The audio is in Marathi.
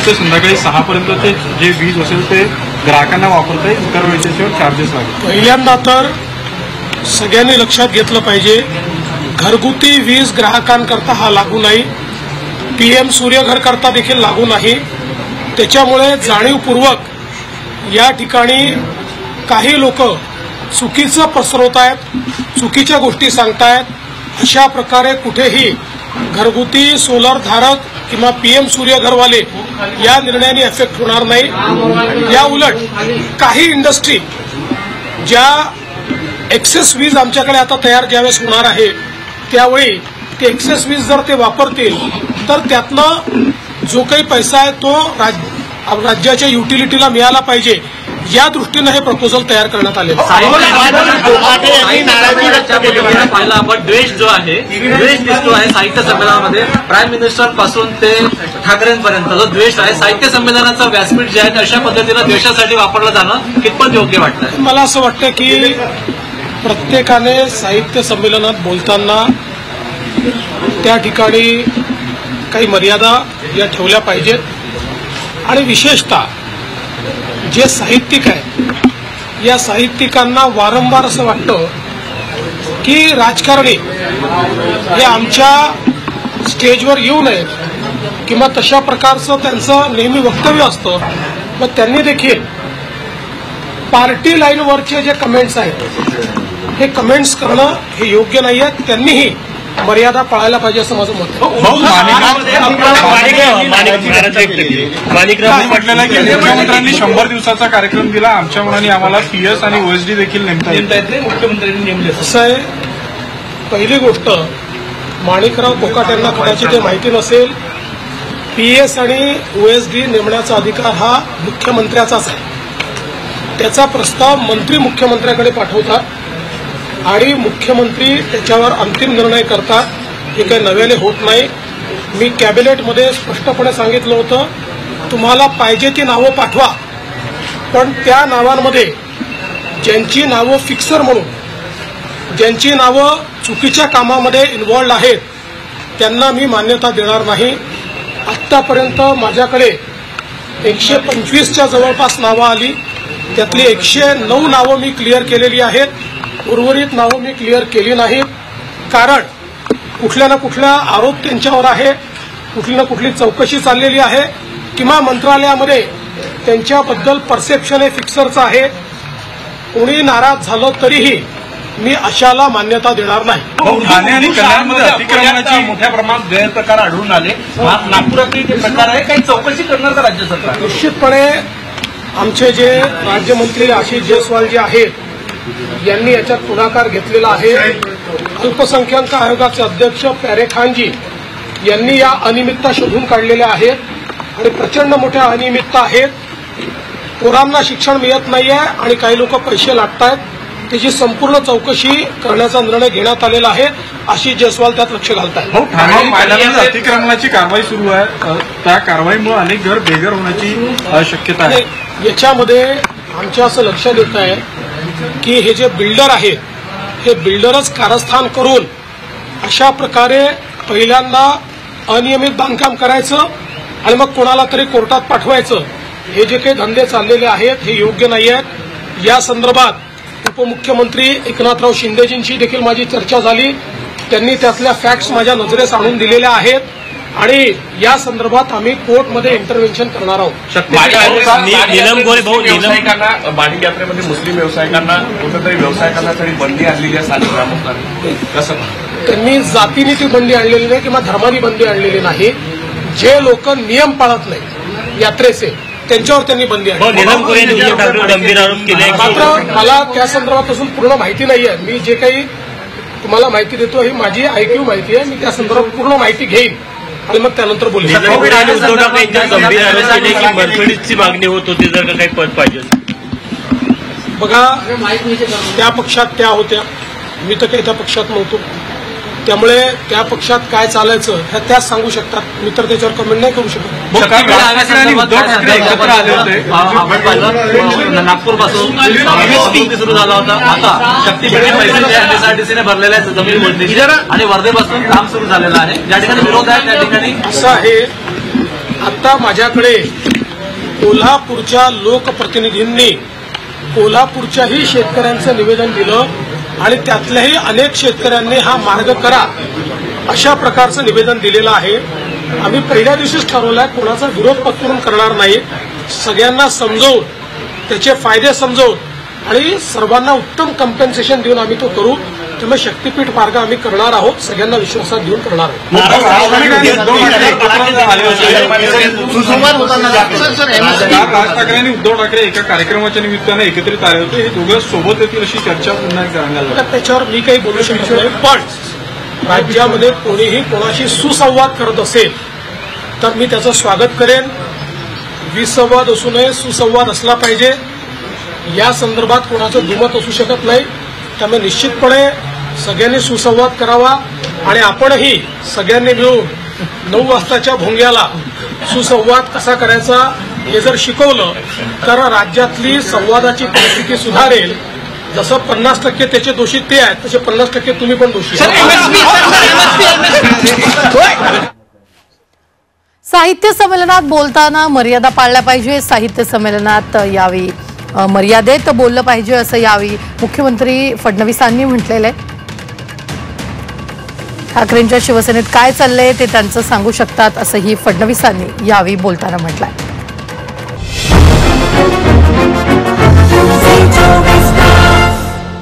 ते संध्याकाळी 6 पर्यंतचे जे वीज असेल ते ग्राहकांना वापरता येईल, इतर वेळेच्यावर चार्जेस लागेल. पहिल्यांदा तर सगळ्यांनी लक्षात घेतलं पाहिजे, घरगुती वीज ग्राहकांकरता हा लागू नाही, PM सूर्यघर करता देखील लागू नाही. त्याच्यामुळे जाणीवपूर्वक या ठिकाणी काही लोक चुकीचं पसरवत आहेत, चुकीच्या गोष्टी सांगतायत. अशा प्रकारे कुठेही घरगुती सोलर धारक किंवा PM सूर्यघरवाले या निर्णयाने इफेक्ट होणार नाही. या उलट काही इंडस्ट्री ज्या एक्सेस वीज आमच्याकडे आता तयार ज्यावेळेस होणार आहे त्यावेळी ते एक्सेस वीज जर ते वापरतील तर त्यातनं जो काही पैसा आहे तो राज्याच्या युटिलिटीला मिळाला पाहिजे, या दृष्टीने हे प्रपोजल तयार करण्यात आले. पाहिला आपण द्वेष जो आहे, द्वेष दिसतो आहे साहित्य संमेलनामध्ये. प्राईम मिनिस्टर पासून ते ठाकरेंपर्यंत जो द्वेष आहे, साहित्य संमेलनाचं व्यासपीठ जे आहे अशा पद्धतीनं द्वेषासाठी वापरलं जाणं कितपत योग्य वाटतं? मला असं वाटतं की प्रत्येकाने साहित्य संमेलनात बोलताना त्या ठिकाणी काही मर्यादा या ठेवल्या पाहिजेत. आणि विशेषतः जे साहित्यिक आहेत या साहित्यिकांना वारंवार असं वाटतं की राजकारणी हे आमच्या स्टेजवर येऊ नयेत किंवा तशा प्रकारचं त्यांचं नेहमी वक्तव्य असतं. मग त्यांनी देखील पार्टी लाईनवरचे जे कमेंट्स आहेत हे कमेंट्स करणं हे योग्य नाही आहे. त्यांनीही मर्यादा पाळायला पाहिजे असं माझं मत आहे. मुख्यमंत्र्यांनी 100 दिवसाचा कार्यक्रम दिला, आमच्या मनाने आम्हाला PS आणि OSD देखील नेमता येत नाही, मुख्यमंत्र्यांनी नेमले. असं आहे, पहिली गोष्ट माणिकराव कोकाटे यांना कदाचित हे माहिती नसेल, PS आणि OSD नेमण्याचा अधिकार हा मुख्यमंत्र्याचाच आहे. त्याचा प्रस्ताव मंत्री मुख्यमंत्र्याकडे पाठवतात आणि मुख्यमंत्री त्याच्यावर अंतिम निर्णय करतात. हे काही नव्याने होत नाही. मी कॅबिनेटमध्ये स्पष्टपणे सांगितलं होतं, तुम्हाला पाहिजे ती नावं पाठवा, पण त्या नावांमध्ये ज्यांची नावं फिक्सर म्हणून, ज्यांची नावं चुकीच्या कामामध्ये इन्व्हॉल्ड आहेत त्यांना मी मान्यता देणार नाही. आत्तापर्यंत माझ्याकडे 125च्या जवळपास नावं आली, त्यातली 109 नावं मी क्लिअर केलेली आहेत. उर्वरित नावं मी क्लिअर केली नाहीत, कारण कुठल्या ना कुठल्या आरोप त्यांच्यावर आहे, कुठली ना कुठली चौकशी चाललेली आहे किंवा मंत्रालयामध्ये त्यांच्याबद्दल परसेप्शन हे फिक्सरचं आहे. कोणी नाराज झालं तरीही मी अशाला मान्यता देणार नाही. ठाणे आणि कल्याणमध्ये अतिक्रमणाची मोठ्या प्रमाणात गैरप्रकार आढळून आले, नागपुरातही ते प्रकार आहे, काही चौकशी करणार का राज्य सरकार? निश्चितपणे आमचे जे राज्यमंत्री आशिष जयस्वाल जे आहेत यांनी याच्यात पुढाकार घेतलेला आहे. अल्पसंख्याक आयोगाचे अध्यक्ष प्यारेखानजी यांनी या अनियमितता शोधून काढलेल्या आहेत आणि प्रचंड मोठ्या अनियमितता आहेत. पोरांना शिक्षण मिळत नाहीये आणि काही लोक पैसे लाटतायत. त्याची संपूर्ण चौकशी करण्याचा निर्णय घेण्यात आलेला आहे. आशिष जयस्वाल त्यात लक्ष घालतायत. अतिक्रमणाची कारवाई सुरू आहे, त्या कारवाईमुळे अनेक घर बेघर होण्याची शक्यता आहे. याच्यामध्ये आमच्या असं लक्षात येत आहे की हे जे बिल्डर आहेत हे बिल्डरच कारस्थान करून अशा प्रकारे पहिल्यांदा अनियमित बांधकाम करायचं आणि मग कोणाला तरी कोर्टात पाठवायचं, हे जे काही धंदे चाललेले आहेत हे योग्य नाही आहेत. या संदर्भात उपमुख्यमंत्री एकनाथराव शिंदेजींशी देखील माझी चर्चा झाली. त्यांनी त्यातल्या फॅक्ट्स माझ्या नजरेस आणून दिलेल्या आहेत आणि या संदर्भात आम्ही कोर्टमध्ये इंटरव्हेन्शन करणार आहोत. माणिक यात्रेमध्ये मुस्लिम व्यावसायिकांना कुठेतरी व्यावसायिकांना तरी बंदी आणलेली आहे, कसं? त्यांनी जातीने ती बंदी आणलेली नाही किंवा धर्मानी बंदी आणलेली नाही. जे लोक नियम पाळत नाही यात्रेचे त्यांच्यावर त्यांनी बंदी आणली. मात्र मला त्या संदर्भात अजून पूर्ण माहिती नाही आहे. मी जे काही तुम्हाला माहिती देतो ही माझी IQ माहिती आहे. मी त्या संदर्भात पूर्ण माहिती घेईन आणि मग त्यानंतर बोलू. मर्सिडीजची मागणी होत होती, जर का काही पद पाहिजे. बघा, त्या पक्षात त्या होत्या, मी तर काही त्या पक्षात नव्हतो. त्यामुळे त्या पक्षात काय चालायचं हे त्याच सांगू शकतात. मी तर त्याच्यावर कमेंट नाही करू शकत. नागपूरपासून सुरू झाला होता, आता शक्तीपीठ SRTCने भरलेल्या जमीन मोजणी आणि वर्धेपासून काम सुरू झालेलं आहे. ज्या ठिकाणी विरोध आहे त्या ठिकाणी असं आहे आता माझ्याकडे कोल्हापूरच्या लोकप्रतिनिधींनी कोल्हापूरच्याही शेतकऱ्यांचं निवेदन दिलं आणि त्यातल्याही अनेक शेतकऱ्यांनी हा मार्ग करा अशा प्रकारचं निवेदन दिलेलं आहे. आम्ही पहिल्या दिवशीच ठरवलं आहे कोणाचा विरोध पत्करून करणार नाही. सगळ्यांना समजवून त्याचे फायदे समजवून आणि सर्वांना उत्तम कम्पेन्सेशन देऊन आम्ही तो करू. त्यामुळे शक्तीपीठ मार्ग आम्ही करणार आहोत. सगळ्यांना विश्वासात घेऊन करणार आहोत. राज ठाकरे आणि उद्धव ठाकरे एका कार्यक्रमाच्या निमित्तानं एकत्रित आले होते. हे दोघं सोबत येतील अशी चर्चा पुन्हा सांगायला त्याच्यावर मी काही बोलू शकत नाही. पण राज्यामध्ये कोणीही कोणाशी सुसंवाद करत असेल तर मी त्याचं स्वागत करेन. विसंवाद असू नये, सुसंवाद असला पाहिजे. या संदर्भात कोणाचं दुमत असू शकत नाही. त्यामुळे निश्चितपणे सगळ्यांनी सुसंवाद करावा आणि आपणही सगळ्यांनी मिळून 9 वाजताच्या भोंग्याला सुसंवाद कसा करायचा हे जर शिकवलं तर राज्यातली संवादाची परिस्थिती सुधारेल. जसं 50% त्याचे दोषी ते आहेत तसे 50% तुम्ही पण दोषी. साहित्य संमेलनात बोलताना मर्यादा पाळल्या पाहिजे. साहित्य संमेलनात यावेळी मर्यादेत बोललं पाहिजे असं यावेळी मुख्यमंत्री फडणवीसांनी म्हटलेलं आहे. ठाकरेंच्या शिवसेनेत काय चाललंय ते त्यांचं सांगू शकतात असंही फडणवीसांनी यावेळी बोलताना म्हटलंय.